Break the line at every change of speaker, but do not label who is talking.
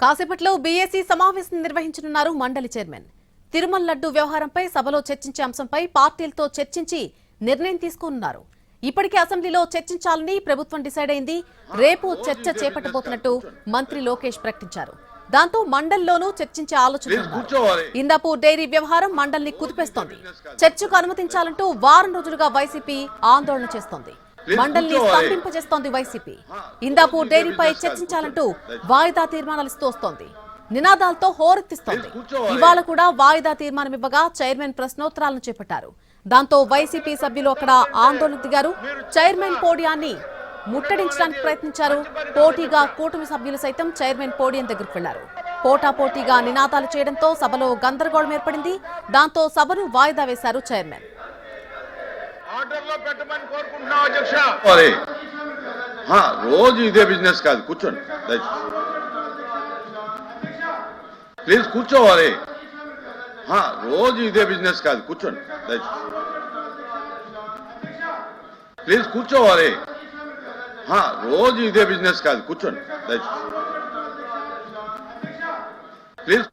కాసేపట్లో బీఏసీ సమావేశం నిర్వహించనున్నారు మండలి చైర్మన్. తిరుమల లడ్డు వ్యవహారంపై సభలో చర్చించే అంశంపై పార్టీలతో చర్చించి నిర్ణయం తీసుకోనున్నారు. ఇప్పటికే అసెంబ్లీలో చర్చించాలని ప్రభుత్వం డిసైడ్ అయింది. రేపు చర్చ చేపట్టబోతున్నట్టు మంత్రి లోకేష్ ప్రకటించారు. దాంతో మండలిలోనూ చర్చించే ఆలోచన. ఇందాపూర్ డైరీ వ్యవహారం మండలిని కుదిపేస్తోంది. చర్చకు అనుమతించాలంటూ వారం రోజులుగా వైసీపీ ఆందోళన చేస్తోంది. మండలిని స్తంభింపజేస్తోంది వైసీపీ. ఇందాపూర్ డైరీపై చర్చించాలంటూ వాయిదా తీర్మానాలు ఇస్తూ వస్తోంది. నినాదాలతో హోరెత్తిస్తోంది. ఇవాళ కూడా వాయిదా తీర్మానం ఇవ్వగా చైర్మన్ ప్రశ్నోత్తరాలను చేపట్టారు. దాంతో వైసీపీ సభ్యులు అక్కడ ఆందోళన దిగారు. చైర్మన్ పోడియాన్ని ముట్టడించడానికి ప్రయత్నించారు. పోటీగా కూటమి సభ్యులు సైతం చైర్మన్ పోడియం దగ్గరకు వెళ్లారు. పోటాపోటీగా నినాదాలు చేయడంతో సభలో గందరగోళం ఏర్పడింది. దాంతో సభను వాయిదా వేశారు చైర్మన్.
రోజు ఇదే బిజినెస్ కాదు, కూర్చోండి ప్లీజ్, కూర్చోవాలి. రోజు ఇదే బిజినెస్ కాదు, కూర్చోండి ప్లీజ్, కూర్చోవాలి. రోజు ఇదే బిజినెస్ కాదు, కూర్చోండి ప్లీజ్.